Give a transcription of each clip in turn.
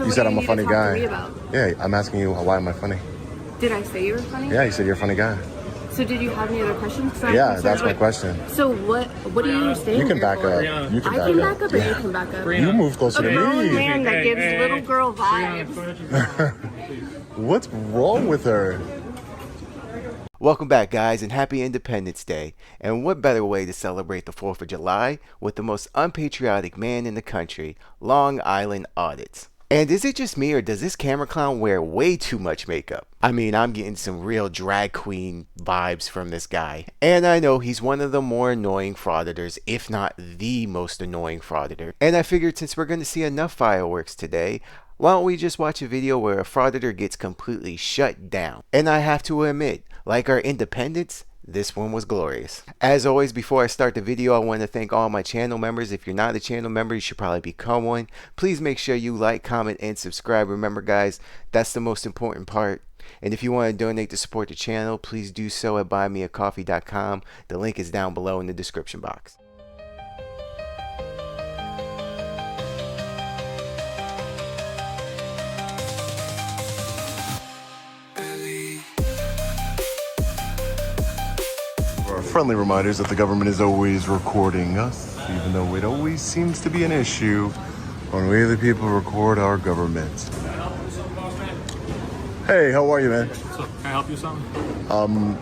So You said I'm a funny guy. Yeah, I'm asking you why am I funny? Did I say you were funny? Yeah, you said you're a funny guy. So did you have any other questions? Yeah, that's my question. So what are you saying? You can back up. You can I can back up or you can back up? You move closer to A grown me. man that gives little girl vibes. What's wrong with her? Welcome back, guys, and happy Independence Day. And what better way to celebrate the 4th of July with the most unpatriotic man in the country, Long Island Audit. And is it just me, or does this camera clown wear way too much makeup? I mean, I'm getting some real drag queen vibes from this guy. And I know he's one of the more annoying frauditors, if not the most annoying frauditor. And I figured since we're going to see enough fireworks today, why don't we just watch a video where a frauditor gets completely shut down? And I have to admit, like our independence, this one was glorious. As always, before I start the video, I want to thank all my channel members. If you're not a channel member, you should probably become one. Please make sure you like, comment, and subscribe. Remember, guys, that's the most important part. And if you want to donate to support the channel, please do so at buymeacoffee.com. The link is down below in the description box. Friendly reminders that the government is always recording us, even though it always seems to be an issue when we the people record our government. Hey, how are you, man? So, can I help you with something?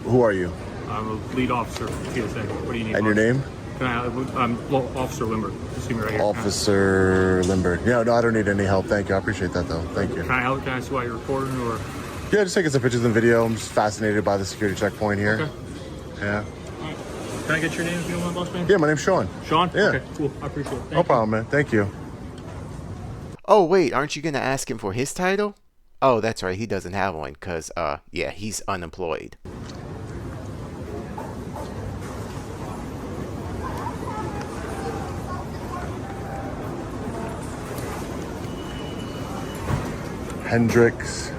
Who are you? I'm a lead officer for TSA. What do you need? And your name? Can I'm Officer Limber. You see me right here. Officer Limber. Yeah, no, I don't need any help. Thank you. I appreciate that, though. Thank you. Can I help? Can I see why you're recording, or? Yeah, just taking some pictures and video. I'm just fascinated by the security checkpoint here. Okay. Yeah. Right. Can I get your name if you don't mind, boss man? Yeah, my name's Sean. Sean? Yeah. Okay, cool. I appreciate it. No problem, man. Thank you. Oh, wait, aren't you going to ask him for his title? Oh, that's right, he doesn't have one, because, yeah, he's unemployed. Hendricks.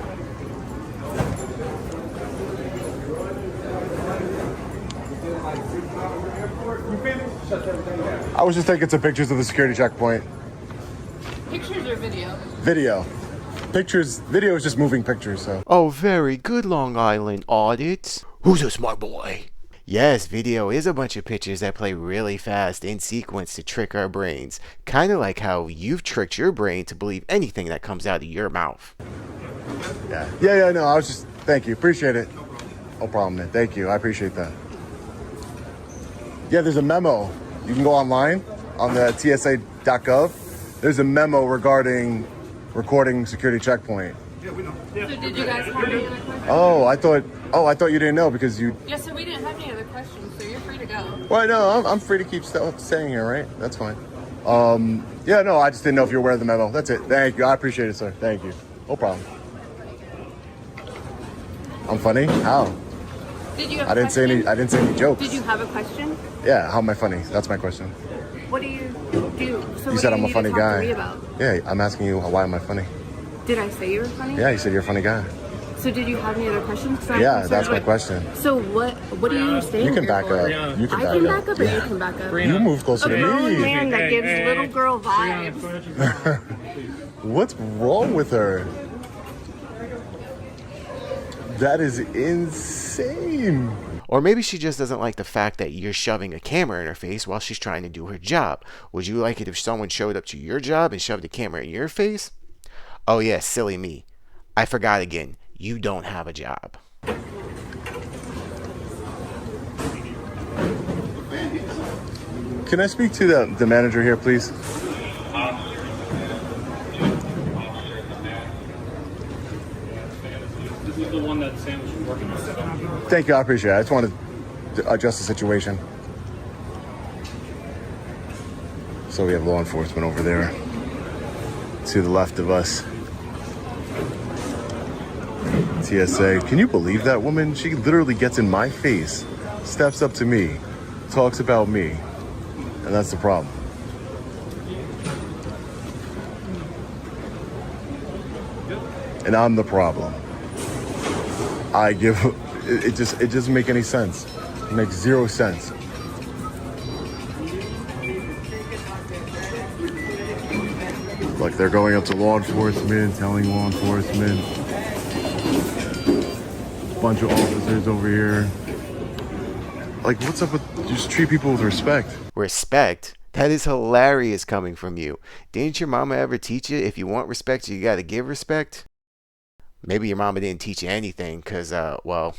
I was just taking some pictures of the security checkpoint. Pictures or video? Video. Pictures. Video is just moving pictures, so. Oh, very good, Long Island Audit. Who's a smart boy? Yes, video is a bunch of pictures that play really fast in sequence to trick our brains. Kind of like how you've tricked your brain to believe anything that comes out of your mouth. Yeah, no, I was just, thank you. Appreciate it. No problem, man. Thank you. I appreciate that. Yeah, there's a memo. You can go online on the TSA.gov. There's a memo regarding recording security checkpoint. Yeah, we know. Yeah. So did you guys have any other questions? Oh, I thought you didn't know because you. Yeah, so we didn't have any other questions, so you're free to go. Well, no, I'm free to keep staying here, right? That's fine. Yeah, no, I just didn't know if you're aware of the memo. That's it. Thank you. I appreciate it, sir. Thank you. No problem. I'm funny? How? Did you have I didn't say any jokes. Did you have a question? Yeah, how am I funny? That's my question. What do you do? So You said I'm a funny guy. To me about? Yeah, I'm asking you why am I funny? Did I say you were funny? Yeah, you said you're a funny guy. So did you have any other questions? Yeah, that's my question. So what are you saying? You can here back for? up. You can I back can up. back up or you can back up? You move closer A to grown me. man that gives little girl vibes. What's wrong with her? That is insane. Or maybe she just doesn't like the fact that you're shoving a camera in her face while she's trying to do her job. Would you like it if someone showed up to your job and shoved a camera in your face? Oh yeah, silly me. I forgot again. You don't have a job. Can I speak to the manager here, please? This is the one that Sam was working with. Thank you, I appreciate it. I just wanted to adjust the situation. So we have law enforcement over there to the left of us. TSA. Can you believe that woman? She literally gets in my face, steps up to me, talks about me, and that's the problem. And I'm the problem. It doesn't make any sense. It makes zero sense. Like they're going up to law enforcement, telling law enforcement. Bunch of officers over here. Like, what's up with just treat people with respect? Respect? That is hilarious coming from you. Didn't your mama ever teach you if you want respect, you gotta give respect? Maybe your mama didn't teach you anything, cause well,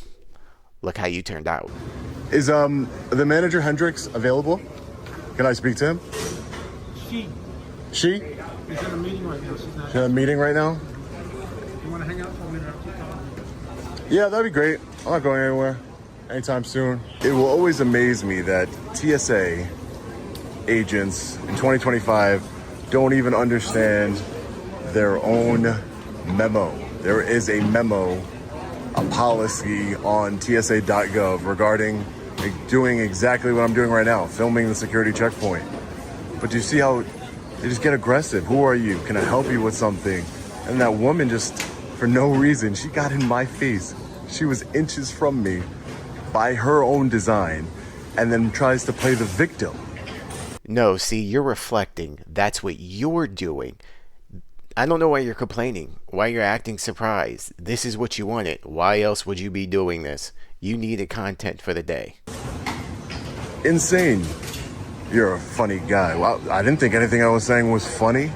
look how you turned out. Is the manager Hendricks available? Can I speak to him? She? She's in a meeting right now. She's not. She's in a meeting right now? You want to hang out for a minute? Yeah, that'd be great. I'm not going anywhere anytime soon. It will always amaze me that TSA agents in 2025 don't even understand their own memo. There is a memo, a policy on TSA.gov regarding doing exactly what I'm doing right now, filming the security checkpoint. But do you see how they just get aggressive? Who are you? Can I help you with something? And that woman just, for no reason, she got in my face. She was inches from me by her own design and then tries to play the victim. No, see, you're reflecting. That's what you're doing. I don't know why you're complaining, why you're acting surprised. This is what you wanted. Why else would you be doing this? You needed content for the day. Insane. You're a funny guy. Well, I didn't think anything I was saying was funny.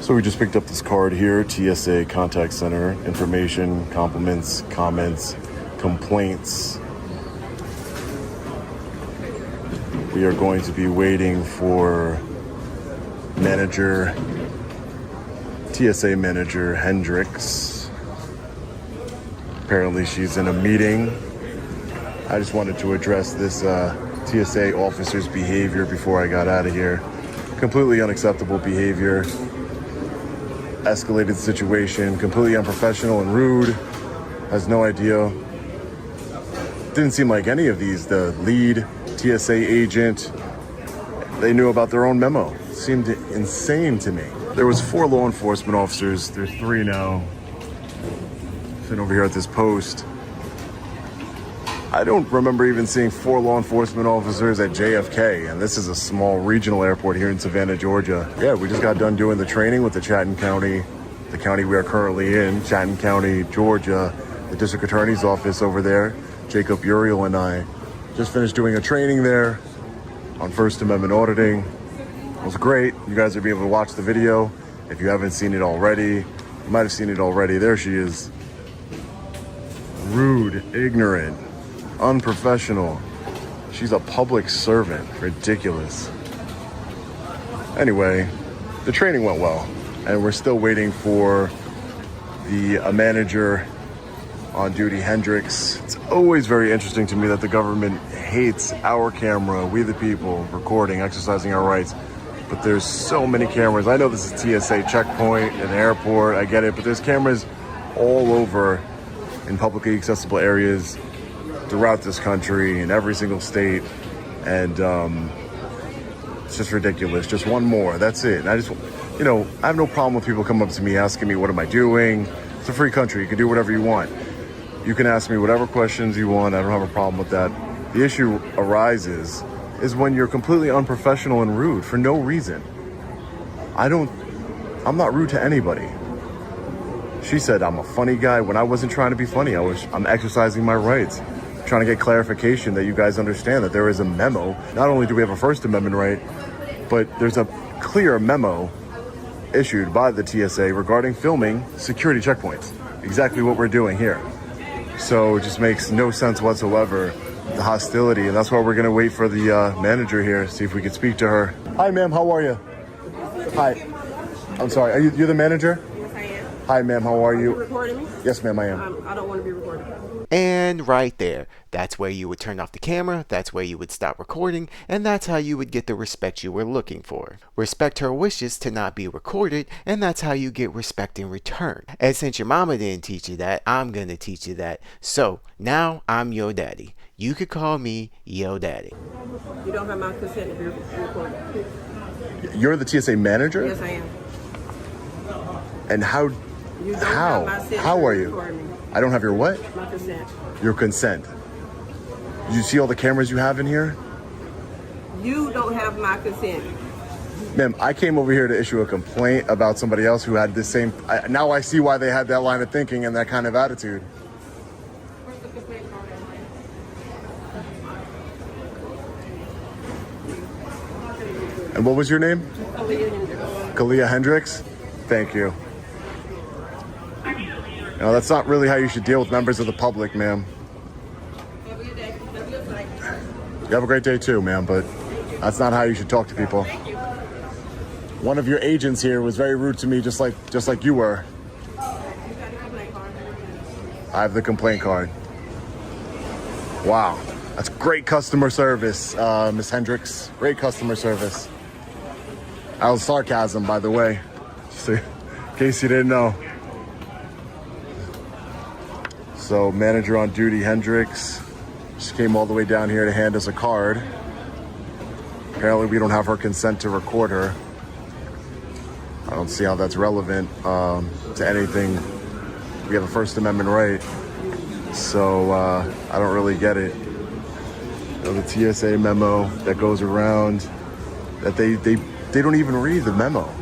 So we just picked up this card here, TSA Contact Center, information, compliments, comments, complaints. We are going to be waiting for TSA manager Hendricks. Apparently she's in a meeting. I just wanted to address this TSA officer's behavior before I got out of here. Completely unacceptable behavior. Escalated situation, completely unprofessional and rude. Has no idea. Didn't seem like any of these, the lead TSA agent, they knew about their own memo. Seemed insane to me. There was 4 law enforcement officers. There's 3 now. Sitting over here at this post. I don't remember even seeing 4 law enforcement officers at JFK, and this is a small regional airport here in Savannah, Georgia. Yeah, we just got done doing the training with the Chatham County, the county we are currently in, Chatham County, Georgia, the district attorney's office over there. Jacob Uriel and I just finished doing a training there on First Amendment auditing. It was great. You guys will be able to watch the video if you haven't seen it already. You might have seen it already. There she is. Rude, ignorant, unprofessional. She's a public servant. Ridiculous. Anyway, the training went well, and we're still waiting for the manager on duty, Hendricks. It's always very interesting to me that the government hates our camera, we the people, recording, exercising our rights. But there's so many cameras. I know this is TSA checkpoint, an airport, I get it, but there's cameras all over in publicly accessible areas throughout this country, in every single state. And it's just ridiculous. Just one more, that's it. And I just, I have no problem with people coming up to me asking me, what am I doing? It's a free country, you can do whatever you want. You can ask me whatever questions you want. I don't have a problem with that. The issue arises is when you're completely unprofessional and rude for no reason. I'm not rude to anybody. She said I'm a funny guy when I wasn't trying to be funny. I'm exercising my rights. Trying to get clarification that you guys understand that there is a memo. Not only do we have a First Amendment right, but there's a clear memo issued by the TSA regarding filming security checkpoints. Exactly what we're doing here. So it just makes no sense whatsoever, the hostility, and that's why we're gonna wait for the manager here, see if we can speak to her. Hi ma'am, how are you? Hi. I'm sorry, you're the manager? Yes, I am. Hi ma'am, how are Are you you? recording me? Yes ma'am, I am. I don't want to be recorded. And right there, that's where you would turn off the camera, that's where you would stop recording, and that's how you would get the respect you were looking for. Respect her wishes to not be recorded, and that's how you get respect in return. And since your mama didn't teach you that, I'm gonna teach you that. So now I'm your daddy. You could call me Yo Daddy. You don't have my consent to be recorded. You're the TSA manager? Yes, I am. And how You don't have my consent how to are record you? me. I don't have your what? My consent. Your consent. You see all the cameras you have in here? You don't have my consent. Ma'am, I came over here to issue a complaint about somebody else who had this same, now I see why they had that line of thinking and that kind of attitude. Where's the complaint card? And what was your name? Aaliyah Hendricks. Kalia Hendricks? Thank you. No, that's not really how you should deal with members of the public, ma'am. Have a good day. Have a good night. You have a great day too, ma'am, but that's not how you should talk to people. Thank you. One of your agents here was very rude to me, just like you were. You got a complaint card? I have the complaint card. Wow, that's great customer service, Miss Hendricks. Great customer service. That was sarcasm, by the way, just in case you didn't know. So, manager on duty, Hendricks, she came all the way down here to hand us a card. Apparently, we don't have her consent to record her. I don't see how that's relevant to anything. We have a First Amendment right, so I don't really get it. You know, the TSA memo that goes around, that they don't even read the memo.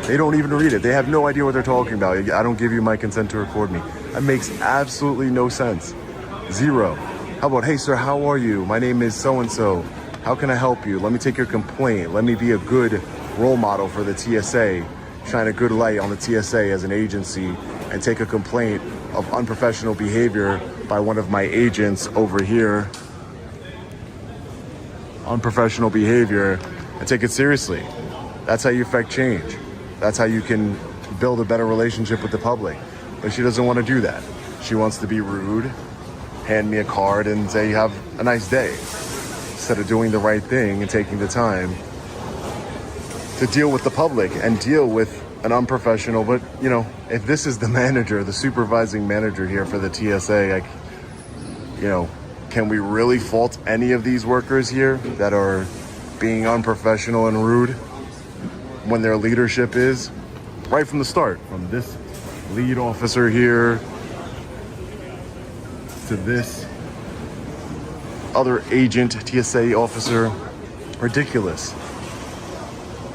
They don't even read it. They have no idea what they're talking about. I don't give you my consent to record me. That makes absolutely no sense. Zero. How about, hey sir, how are you? My name is so-and-so. How can I help you? Let me take your complaint. Let me be a good role model for the TSA, shine a good light on the TSA as an agency, and take a complaint of unprofessional behavior by one of my agents over here. Unprofessional behavior, and take it seriously. That's how you affect change. That's how you can build a better relationship with the public. But she doesn't want to do that. She wants to be rude, hand me a card and say, have a nice day, instead of doing the right thing and taking the time to deal with the public and deal with an unprofessional. But, you know, if this is the manager, the supervising manager here for the TSA, can we really fault any of these workers here that are being unprofessional and rude when their leadership is right from the start, from this lead officer here to this other agent, TSA officer? Ridiculous.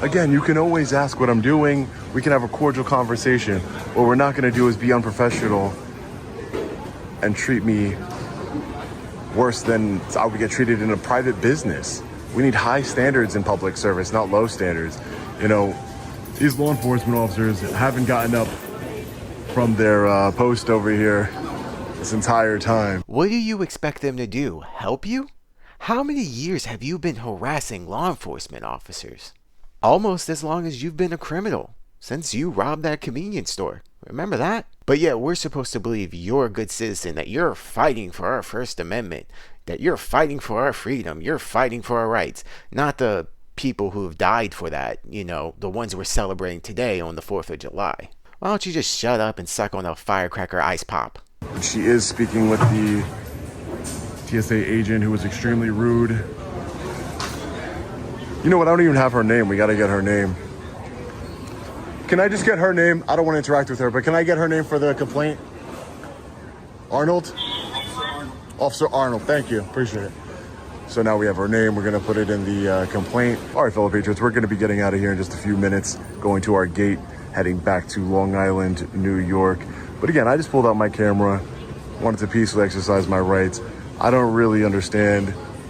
Again, you can always ask what I'm doing. We can have a cordial conversation. What we're not going to do is be unprofessional and treat me worse than I would get treated in a private business. We need high standards in public service, not low standards. You know, these law enforcement officers haven't gotten up from their post over here this entire time. What do you expect them to do? Help you? How many years have you been harassing law enforcement officers? Almost as long as you've been a criminal, since you robbed that convenience store. Remember that? But yet we're supposed to believe you're a good citizen, that you're fighting for our First Amendment, that you're fighting for our freedom, you're fighting for our rights, not the people who have died for that, you know, the ones we're celebrating today on the 4th of July. Why don't you just shut up and suck on a firecracker ice pop? She is speaking with the TSA agent who was extremely rude. You know what? I don't even have her name. We got to get her name. Can I just get her name? I don't want to interact with her, but can I get her name for the complaint? Arnold? Officer Arnold. Thank you. Appreciate it. So now we have her name. We're going to put it in the complaint. All right, fellow patriots, we're going to be getting out of here in just a few minutes, going to our gate, heading back to Long Island, New York. But again, I just pulled out my camera, wanted to peacefully exercise my rights. I don't really understand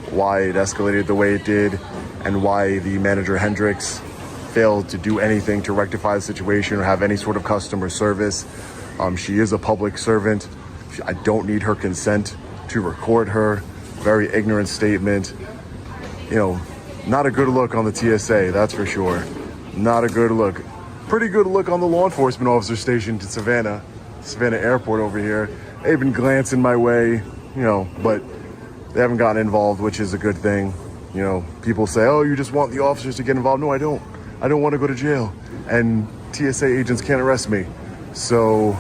why it escalated the way it did and why the manager Hendricks failed to do anything to rectify the situation or have any sort of customer service. She is a public servant. I don't need her consent to record her. Very ignorant statement. You know, not a good look on the TSA, that's for sure. Not a good look. Pretty good look on the law enforcement officer stationed in Savannah Airport over here. They've been glancing my way, you know, but they haven't gotten involved, which is a good thing. You know, people say, oh, you just want the officers to get involved. No, I don't. I don't want to go to jail. And TSA agents can't arrest me. So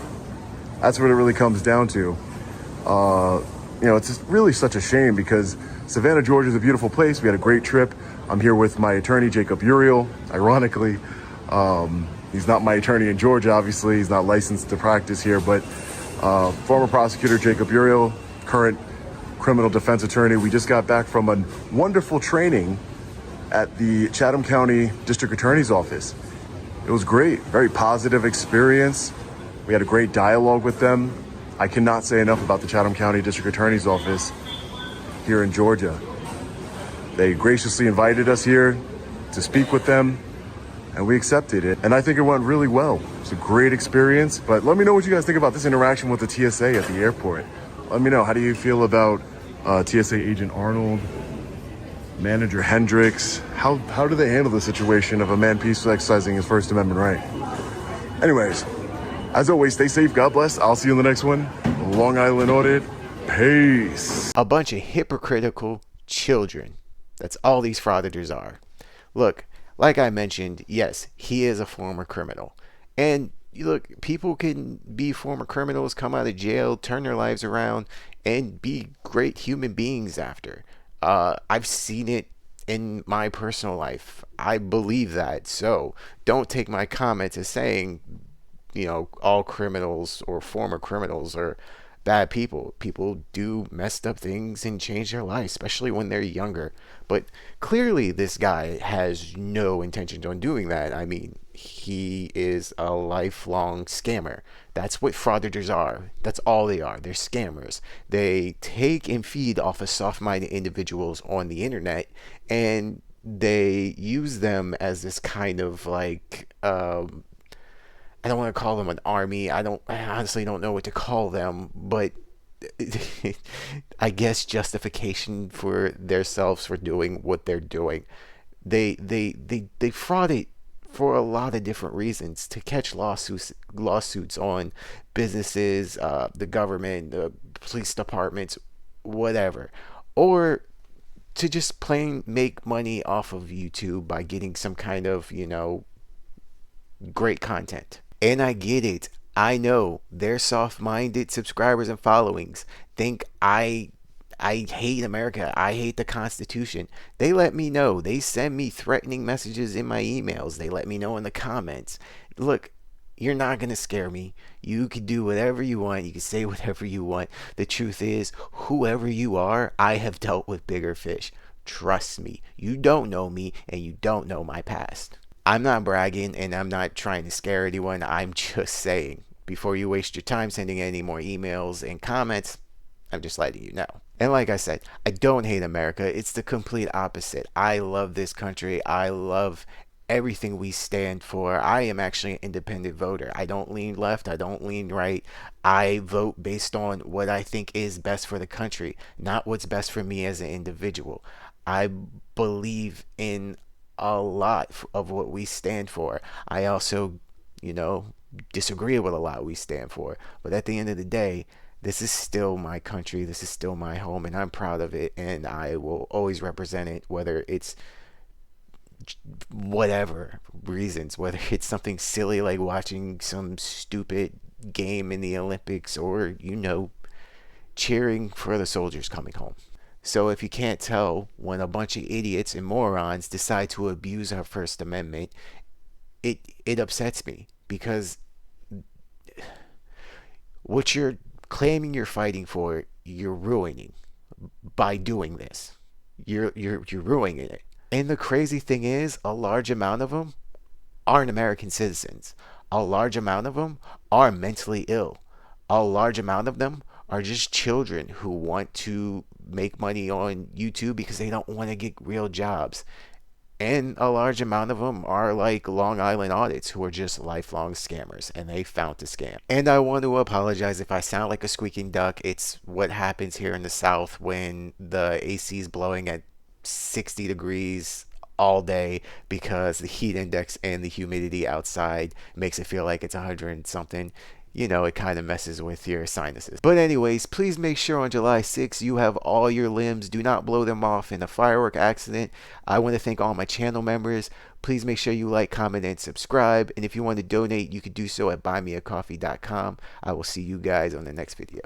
that's what it really comes down to. You know, it's just really such a shame because Savannah, Georgia is a beautiful place. We had a great trip. I'm here with my attorney, Jacob Uriel, ironically. He's not my attorney in Georgia, obviously. He's not licensed to practice here, but former prosecutor Jacob Uriel, current criminal defense attorney. We just got back from a wonderful training at the Chatham County District Attorney's Office. It was great, very positive experience. We had a great dialogue with them. I cannot say enough about the Chatham County District Attorney's Office here in Georgia. They graciously invited us here to speak with them, and we accepted it. And I think it went really well. It's a great experience, but let me know what you guys think about this interaction with the TSA at the airport. Let me know, how do you feel about TSA Agent Arnold, Manager Hendricks? How do they handle the situation of a man peacefully exercising his First Amendment right? Anyways, as always, stay safe, God bless. I'll see you in the next one. Long Island Audit, peace. A bunch of hypocritical children. That's all these frauditors are. Look, like I mentioned, yes, he is a former criminal. And look, people can be former criminals, come out of jail, turn their lives around, and be great human beings after. I've seen it in my personal life. I believe that. So don't take my comments as saying, all criminals or former criminals are bad people. People do messed up things and change their lives, especially when they're younger. But clearly this guy has no intention on doing that. I mean, he is a lifelong scammer. That's what frauditors are. That's all they are. They're scammers. They take and feed off of soft-minded individuals on the internet, and they use them as this kind of like I don't want to call them an army. I honestly don't know what to call them, but I guess justification for themselves for doing what they're doing. They fraud it for a lot of different reasons, to catch lawsuits on businesses, the government, the police departments, whatever, or to just plain make money off of YouTube by getting some kind of great content. And I get it. I know their soft-minded subscribers and followings think I hate America. I hate the Constitution. They let me know. They send me threatening messages in my emails. They let me know in the comments. Look, you're not going to scare me. You can do whatever you want. You can say whatever you want. The truth is, whoever you are, I have dealt with bigger fish. Trust me. You don't know me, and you don't know my past. I'm not bragging, and I'm not trying to scare anyone. I'm just saying, before you waste your time sending any more emails and comments, I'm just letting you know. And like I said, I don't hate America. It's the complete opposite. I love this country. I love everything we stand for. I am actually an independent voter. I don't lean left. I don't lean right. I vote based on what I think is best for the country, not what's best for me as an individual. I believe in a lot of what we stand for. I also, disagree with a lot we stand for. But at the end of the day, this is still my country. This is still my home, and I'm proud of it. And I will always represent it, whether it's whatever reasons, whether it's something silly like watching some stupid game in the Olympics, or, cheering for the soldiers coming home. So if you can't tell, when a bunch of idiots and morons decide to abuse our First Amendment, it upsets me, because what you're claiming you're fighting for, you're ruining by doing this. You're ruining it. And the crazy thing is, a large amount of them aren't American citizens. A large amount of them are mentally ill. A large amount of them are just children who want to make money on YouTube because they don't want to get real jobs. And a large amount of them are like Long Island Audits, who are just lifelong scammers, and they found to scam. And I want to apologize if I sound like a squeaking duck. It's what happens here in the South when the AC is blowing at 60 degrees all day, because the heat index and the humidity outside makes it feel like it's 100 and something. It kind of messes with your sinuses. But anyways, please make sure on July 6th you have all your limbs. Do not blow them off in a firework accident. I want to thank all my channel members. Please make sure you like, comment, and subscribe. And if you want to donate, you can do so at buymeacoffee.com. I will see you guys on the next video.